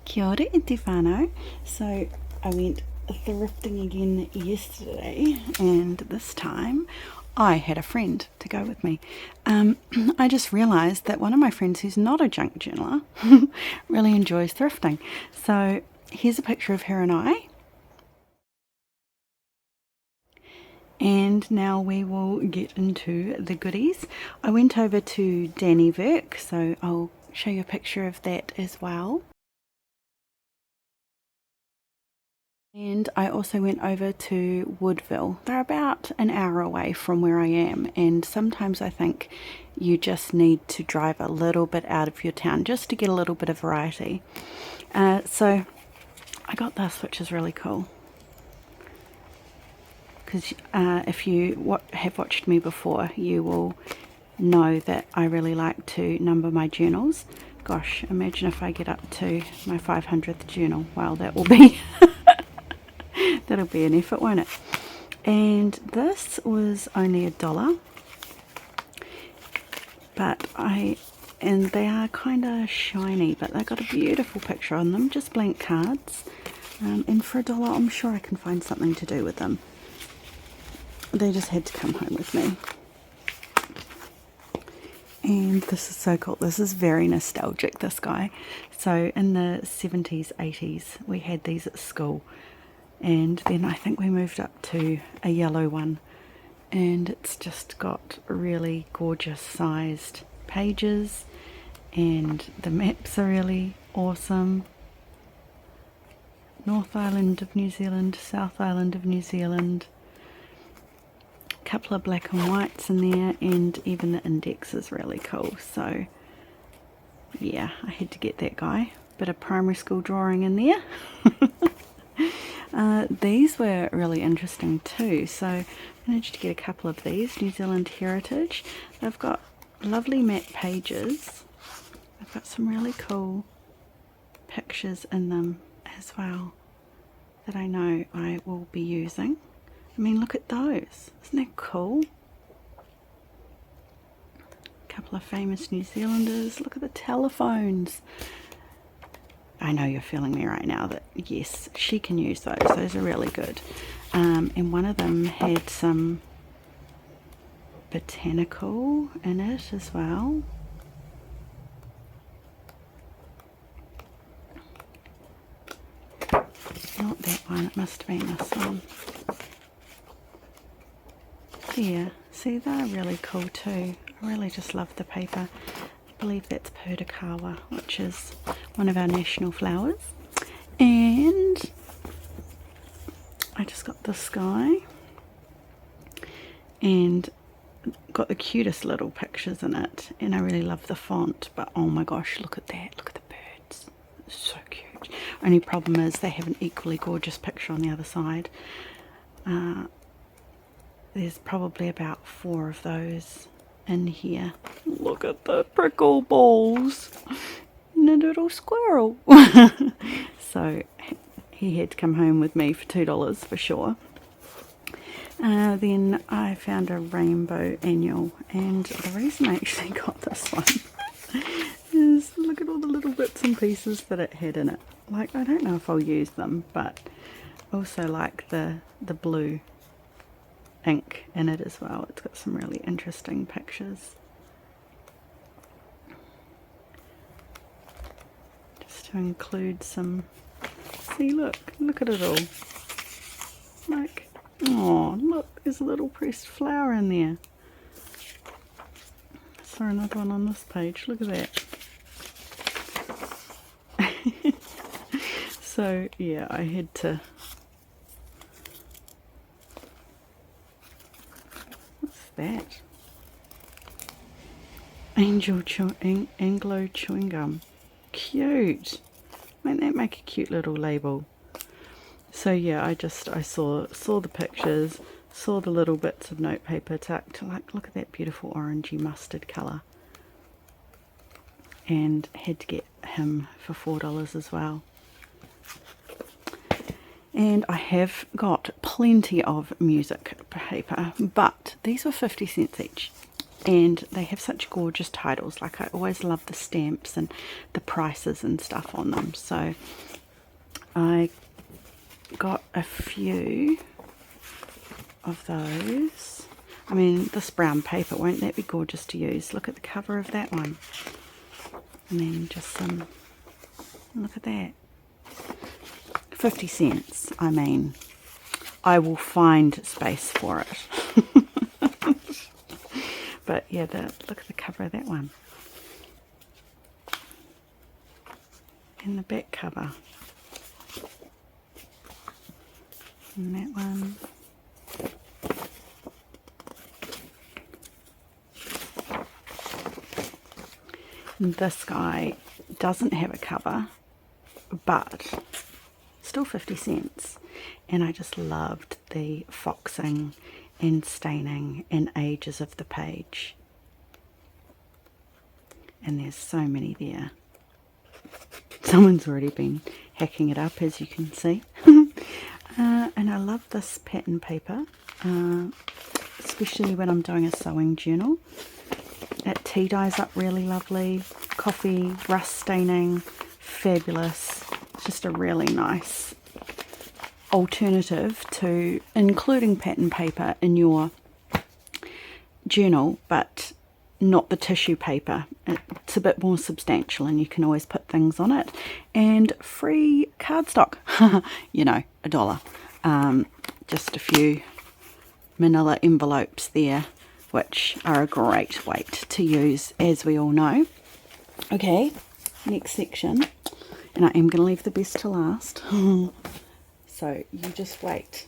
Kia ora e te whānau. So I went thrifting again yesterday, and this time I had a friend to go with me. I just realised that one of my friends who's not a junk journaler really enjoys thrifting. So here's a picture of her and I. And now we will get into the goodies. I went over to Danny Verk, so I'll show you a picture of that as well. And I also went over to Woodville. They're about an hour away from where I am, and sometimes I think you just need to drive a little bit out of your town just to get a little bit of variety. So I got this, which is really cool. Because if you have watched me before, you will know that I really like to number my journals. Gosh, imagine if I get up to my 500th journal. Well, that will be that'll be an effort, won't it? And this was only $1, but and they are kind of shiny, but they've got a beautiful picture on them, just blank cards. And for $1, I'm sure I can find something to do with them. They just had to come home with me. And this is so cool. This is very nostalgic, this guy. So in the 70s, 80s, we had these at school. And then I think we moved up to a yellow one. And it's just got really gorgeous sized pages. And the maps are really awesome. North Island of New Zealand, South Island of New Zealand. Couple of black and whites in there, and even the index is really cool. So yeah, I had to get that guy. Bit of primary school drawing in there. These were really interesting too, so I managed to get a couple of these. New Zealand Heritage. They've got lovely map pages. They've got some really cool pictures in them as well that I know I will be using. I mean, look at those. Isn't that cool? A couple of famous New Zealanders. Look at the telephones. I know you're feeling me right now that, yes, she can use those. Those are really good. And one of them had some botanical in it as well. Not that one. It must have been this one. Yeah, see, they're really cool too. I really just love the paper. I believe that's purdykawa, which is one of our national flowers. And I just got this guy and got the cutest little pictures in it, and I really love the font. But oh my gosh, look at that, look at the birds, it's so cute. Only problem is they have an equally gorgeous picture on the other side. There's probably about 4 of those in here. Look at the prickle balls and a little squirrel. So he had to come home with me for $2 for sure. Then I found a rainbow annual, and the reason I actually got this one is look at all the little bits and pieces that it had in it. Like, I don't know if I'll use them, but also like the blue ink in it as well. It's got some really interesting pictures. Just to include some, see, look at it all. Like, oh look, there's a little pressed flower in there. I saw another one on this page, look at that. So yeah, I had to, that Anglo chewing gum, cute. Won't that make a cute little label? So yeah, I saw the pictures, saw the little bits of notepaper tucked. Like, look at that beautiful orangey mustard colour, and had to get him for $4 as well. And I have got plenty of music paper, but these were 50 cents each. and they have such gorgeous titles. Like, I always love the stamps and the prices and stuff on them. So I got a few of those. I mean, this brown paper, won't that be gorgeous to use? Look at the cover of that one. And then just some, look at that. 50 cents. I mean, I will find space for it. But yeah, look at the cover of that one. And the back cover. And that one. And this guy doesn't have a cover, but still 50 cents. And I just loved the foxing and staining and ages of the page. And there's so many there. Someone's already been hacking it up, as you can see. And I love this pattern paper, especially when I'm doing a sewing journal. It tea dyes up really lovely. Coffee, rust staining, fabulous. It's just a really nice alternative to including pattern paper in your journal, but not the tissue paper. It's a bit more substantial and you can always put things on it. And free cardstock, you know, $1. Just a few manila envelopes there, which are a great weight to use, as we all know. Okay, next section, and I am going to leave the best to last. So you just wait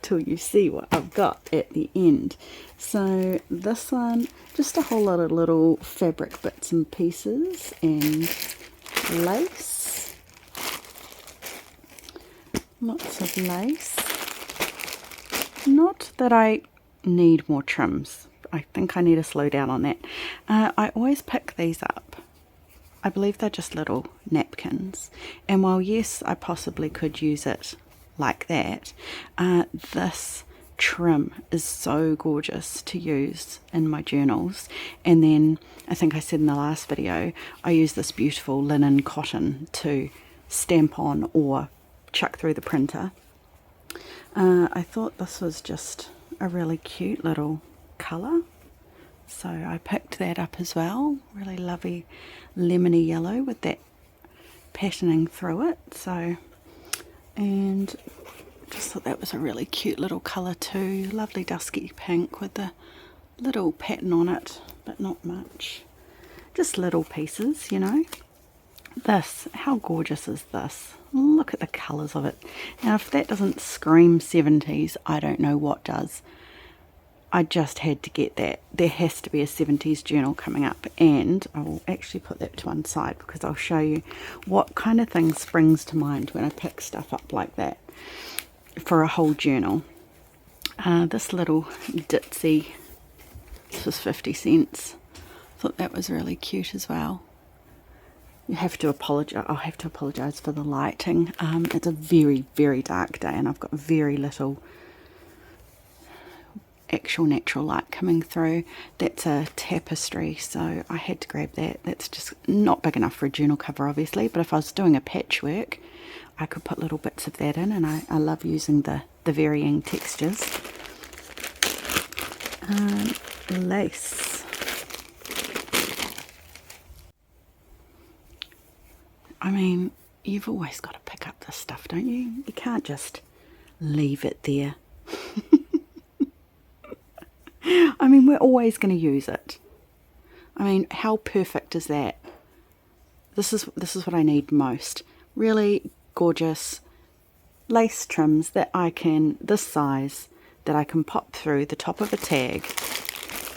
till you see what I've got at the end. So this one, just a whole lot of little fabric bits and pieces and lace. Lots of lace. Not that I need more trims. I think I need to slow down on that. I always pick these up. I believe they're just little napkins. And while yes, I possibly could use it like that, this trim is so gorgeous to use in my journals. And then I think I said in the last video, I use this beautiful linen cotton to stamp on or chuck through the printer. I thought this was just a really cute little colour, so I picked that up as well. Really lovely lemony yellow with that patterning through it. So, and just thought that was a really cute little colour too. Lovely dusky pink with the little pattern on it, but not much. Just little pieces, you know. This, how gorgeous is this? Look at the colours of it. Now, if that doesn't scream 70s, I don't know what does. I just had to get that. There has to be a 70s journal coming up, and I will actually put that to one side because I'll show you what kind of thing springs to mind when I pick stuff up like that for a whole journal. This little ditzy, this was 50 cents. Thought that was really cute as well. You have to apologize. I'll have to apologize for the lighting. It's a very, very dark day, and I've got very little actual natural light coming through. That's a tapestry, so I had to grab that. That's just not big enough for a journal cover, obviously, but if I was doing a patchwork, I could put little bits of that in, and I love using the varying textures. Lace. I mean, you've always got to pick up this stuff, don't you? You can't just leave it there. I mean, we're always going to use it. I mean, how perfect is that? This is what I need most. Really gorgeous lace trims that I can, this size, that I can pop through the top of a tag.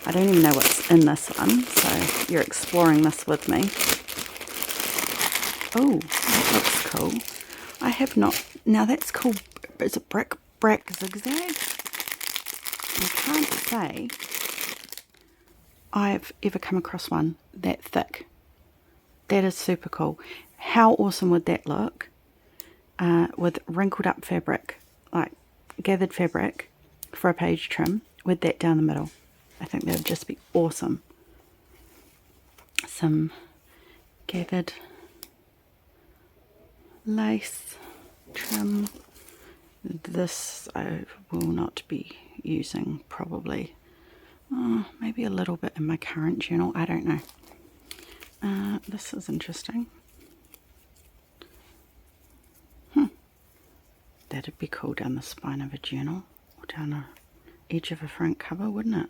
I don't even know what's in this one, so you're exploring this with me. Oh, that looks cool. I have not, now that's cool. Is it brick zigzag? I can't say I've ever come across one that thick. That is super cool. How awesome would that look with wrinkled up fabric, like gathered fabric for a page trim with that down the middle? I think they would just be awesome. Some gathered lace trim. This I will not be using probably. Maybe a little bit in my current journal, I don't know. This is interesting. That'd be cool down the spine of a journal, or down the edge of a front cover, wouldn't it?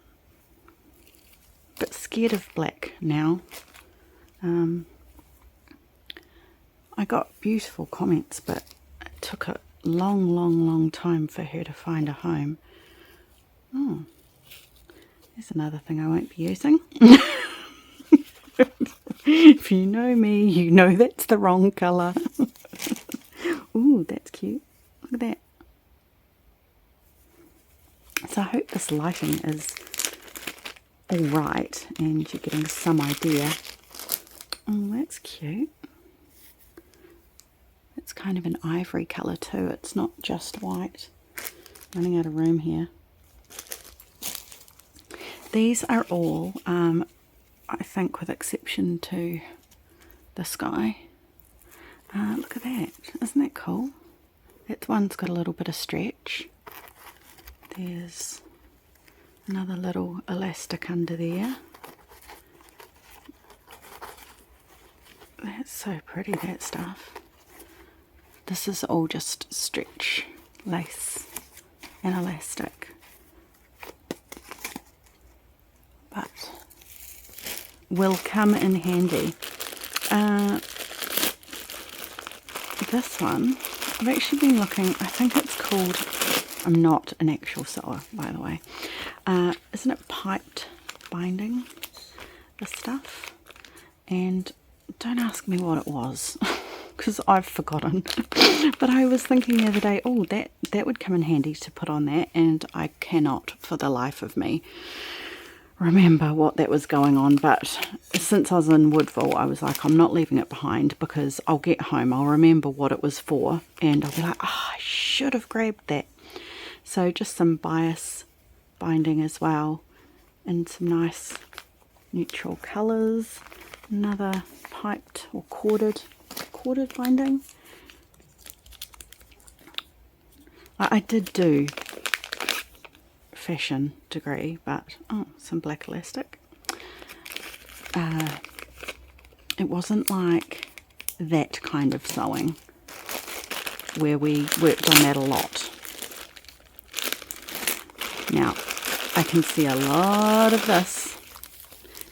Bit scared of black now. I got beautiful comments, but it took a long time for her to find a home. Oh, there's another thing I won't be using. If you know me, you know that's the wrong colour. Ooh, that's cute. Look at that. So I hope this lighting is alright and you're getting some idea. Oh, that's cute. It's kind of an ivory colour too. It's not just white. Running out of room here. These are all, I think, with exception to the sky. Look at that. Isn't that cool? That one's got a little bit of stretch. There's another little elastic under there. That's so pretty, that stuff. This is all just stretch lace and elastic. But will come in handy. This one, I've actually been looking, I think it's called, I'm not an actual sewer, by the way. Isn't it piped binding, this stuff? And don't ask me what it was, because I've forgotten. But I was thinking the other day, oh, that would come in handy to put on that, and I cannot for the life of me remember what that was going on. But since I was in Woodville, I was like, I'm not leaving it behind, because I'll get home, I'll remember what it was for, and I'll be like, oh, I should have grabbed that. So just some bias binding as well, and some nice neutral colours. Another piped or corded binding. I did do fashion degree, but some black elastic. It wasn't like that kind of sewing where we worked on that a lot. Now I can see a lot of this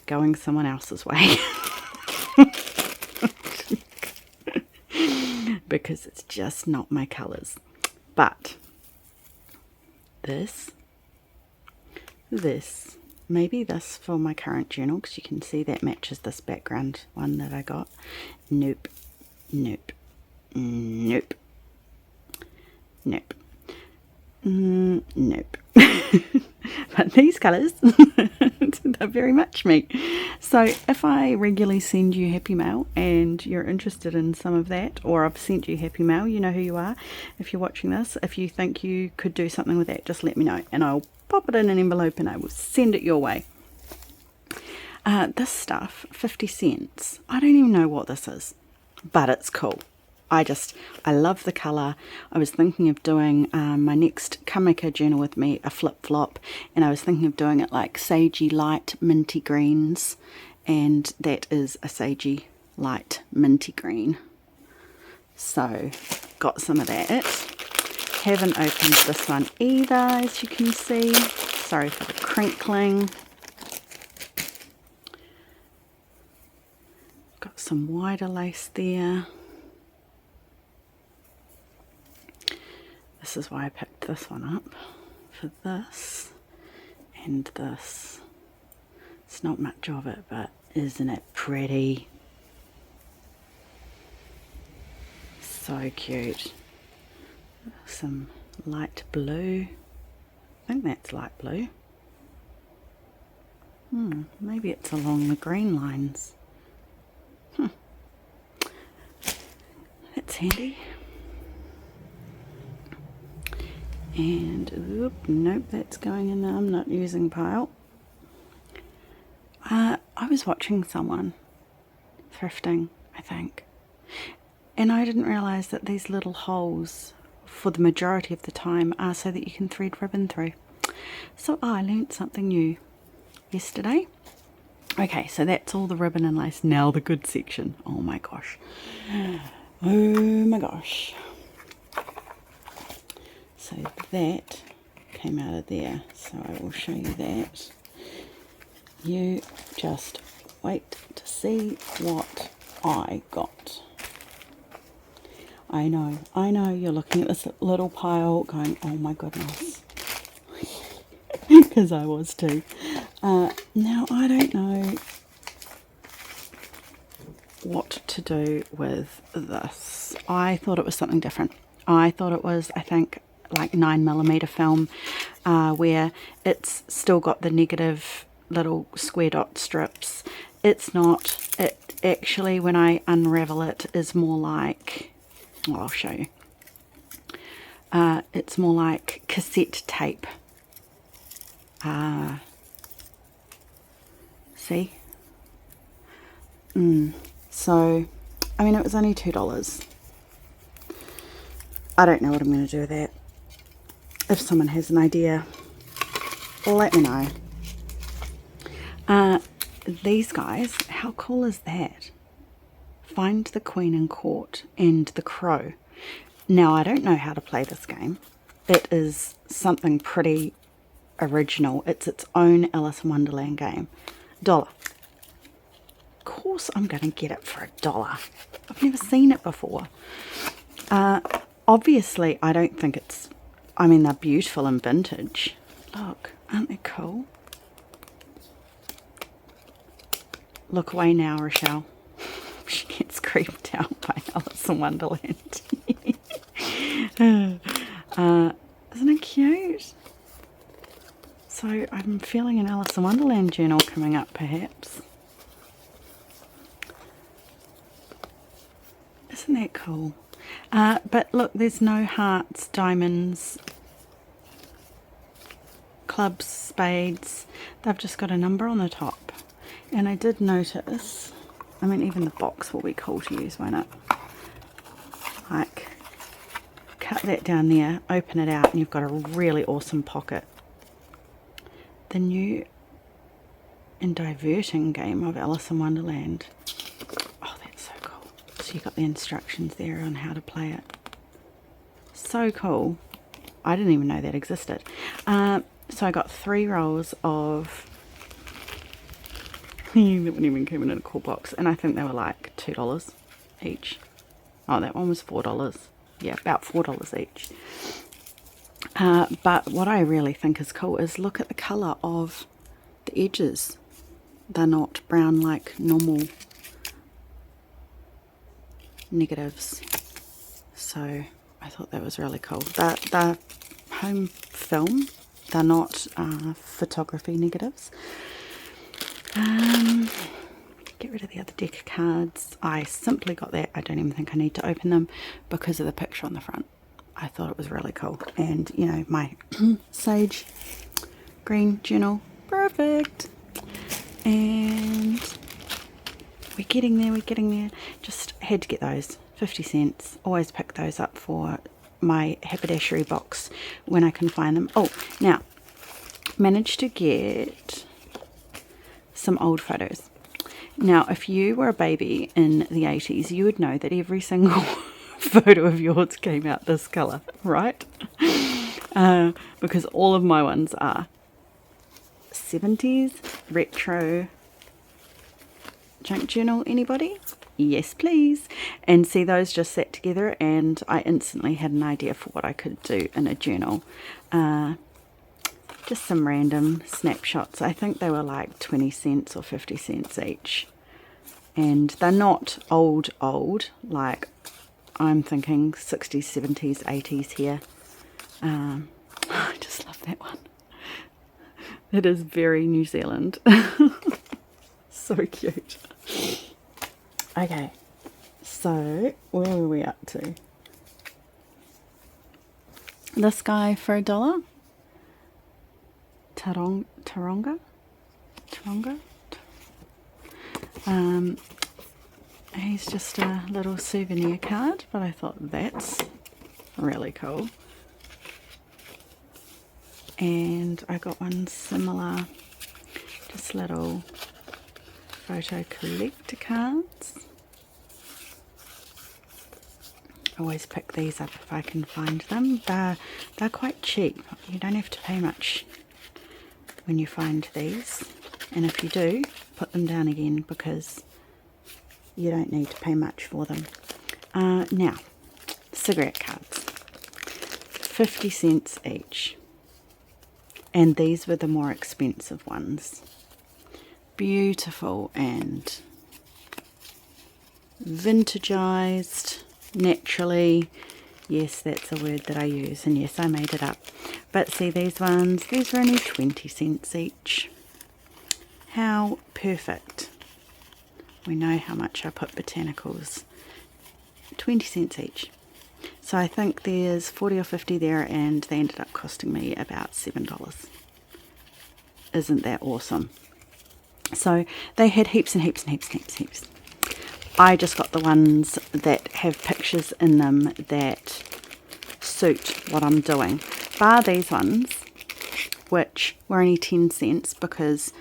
going someone else's way. Because it's just not my colours. But this, maybe this for my current journal, because you can see that matches this background one that I got. Nope, nope, nope, nope, nope. But these colours, they're very much me. So if I regularly send you happy mail and you're interested in some of that, or I've sent you happy mail, you know who you are if you're watching this. If you think you could do something with that, just let me know and I'll pop it in an envelope and I will send it your way. This stuff, 50 cents. I don't even know what this is, but it's cool. I love the colour. I was thinking of doing my next Come Make a Journal With Me, a flip-flop, and I was thinking of doing it like sagey light minty greens, and that is a sagey light minty green. So got some of that. Haven't opened this one either, as you can see. Sorry for the crinkling. Got some wider lace there. This is why I picked this one up, for this and this. It's not much of it, but isn't it pretty? So cute. Some light blue. I think that's light blue. Maybe it's along the green lines. That's handy. And nope, that's going in there. I'm not using pile. I was watching someone thrifting, I think, and I didn't realise that these little holes, for the majority of the time, are so that you can thread ribbon through. So I learnt something new yesterday. Okay, so that's all the ribbon and lace. Now the good section. Oh my gosh. Oh my gosh. So that came out of there. So I will show you that. You just wait to see what I got. I know, you're looking at this little pile going, oh my goodness. Because I was too. Now, I don't know what to do with this. I thought it was something different. I thought it was, I think, like 9mm film, where it's still got the negative little square dot strips. It's not. It actually, when I unravel it, is more like, well, I'll show you. It's more like cassette tape. See? So, I mean, it was only $2. I don't know what I'm going to do with that. If someone has an idea, let me know. These guys, how cool is that? Find the Queen in Court and the Crow. Now, I don't know how to play this game. It is something pretty original. It's its own Alice in Wonderland game. $1. Of course I'm going to get it for $1. I've never seen it before. Obviously, I don't think it's... I mean, they're beautiful and vintage. Look, aren't they cool? Look away now, Rochelle. She gets creeped out by Alice in Wonderland. Isn't it cute? So I'm feeling an Alice in Wonderland journal coming up, perhaps. Isn't that cool? But look, there's no hearts, diamonds, clubs, spades. They've just got a number on the top. And I did notice, I mean, even the box will be cool to use, won't it? Like, cut that down there, open it out, and you've got a really awesome pocket. The new and diverting game of Alice in Wonderland. Oh, that's so cool. So you've got the instructions there on how to play it. So cool. I didn't even know that existed. So I got 3 rolls of... that one even came in a cool box. And I think they were like $2 each. Oh, that one was $4. Yeah, about $4 each. But what I really think is cool is look at the colour of the edges. They're not brown like normal negatives. So I thought that was really cool. They're home film. They're not photography negatives. Get rid of the other deck of cards. I simply got that. I don't even think I need to open them because of the picture on the front. I thought it was really cool. And, you know, my sage green journal. Perfect. And we're getting there. Just had to get those. 50 cents. Always pick those up for my haberdashery box when I can find them. Oh, now, managed to get some old photos. Now, if you were a baby in the 80s, you would know that every single photo of yours came out this colour, right? Because all of my ones are 70s, retro, junk journal, anybody? Yes, please. And see, those just sat together and I instantly had an idea for what I could do in a journal. Just some random snapshots. I think they were like 20 cents or 50 cents each. And they're not old, like I'm thinking 60s, 70s, 80s here. I just love that one. It is very New Zealand. So cute. Okay, so where were we up to? This guy for $1. Taronga? He's just a little souvenir card, but I thought that's really cool. And I got one similar, just little photo collector cards. I always pick these up if I can find them. They're quite cheap. You don't have to pay much when you find these. And if you do, put them down again because you don't need to pay much for them. Now, cigarette cards. 50 cents each. And these were the more expensive ones. Beautiful and vintagized, naturally. Yes, that's a word that I use, and yes, I made it up. But see these ones, these were only 20 cents each. How perfect. We know how much I put botanicals. 20 cents each. So I think there's 40 or 50 there, and they ended up costing me about $7. Isn't that awesome? So they had heaps and heaps and heaps and heaps and heaps. I just got the ones that have pictures in them that suit what I'm doing. Bar these ones, which were only 10 cents because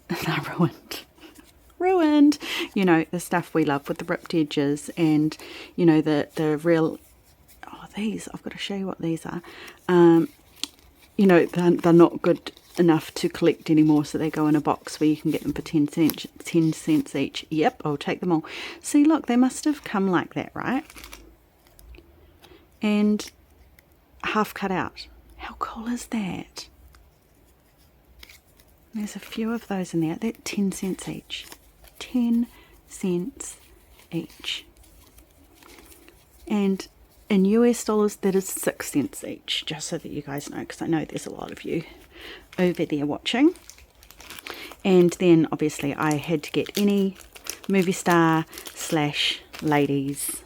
they're ruined. Ruined! You know, the stuff we love with the ripped edges and, you know, the real... Oh, these, I've got to show you what these are. You know, they're not good enough to collect anymore, so they go in a box where you can get them for 10 cents each. Yep, I'll take them all. See, look, they must have come like that, right? And half cut out. How cool is that? There's a few of those in there. They're 10 cents each. 10 cents each. And in US dollars, that is 6 cents each, just so that you guys know, because I know there's a lot of you over there watching. And then obviously I had to get any movie star / ladies.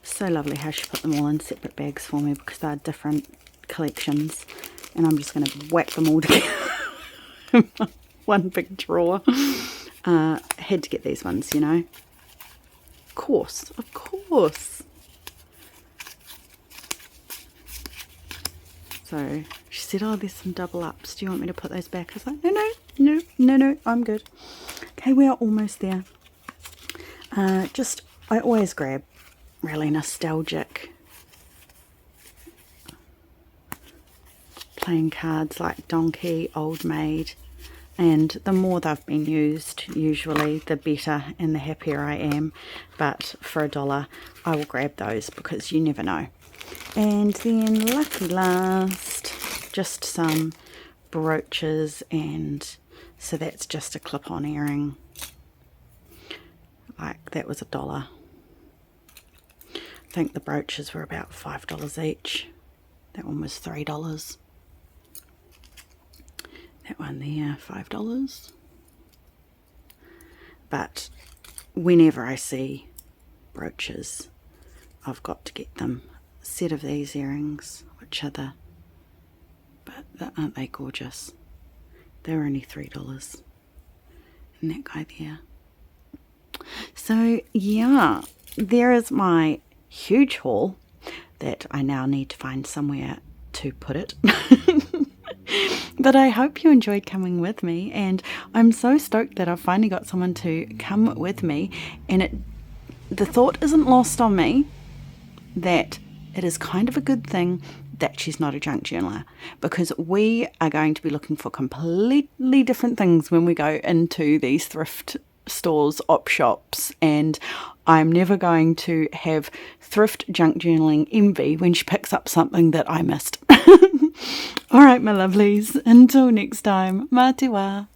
So lovely how she put them all in separate bags for me because they're different collections, and I'm just going to whack them all together in one big drawer. Had to get these ones, you know. Of course. So she said, oh, there's some double ups. Do you want me to put those back? I was like, no, I'm good. Okay, we are almost there. I always grab really nostalgic playing cards like Donkey, Old Maid. And the more they've been used, usually, the better and the happier I am. But for $1, I will grab those because you never know. And then lucky last, just some brooches, and so that's just a clip-on earring. Like, that was $1. I think the brooches were about $5 each. That one was $3. That one there, $5. But whenever I see brooches, I've got to get them. A set of these earrings, which are but aren't they gorgeous? They're only $3. And that guy there. So yeah, there is my huge haul that I now need to find somewhere to put it. But I hope you enjoyed coming with me, and I'm so stoked that I've finally got someone to come with me, and the thought isn't lost on me that it is kind of a good thing that she's not a junk journaler, because we are going to be looking for completely different things when we go into these thrift stores, op shops, and I'm never going to have thrift junk journaling envy when she picks up something that I missed. All right, my lovelies, until next time, mā te wā.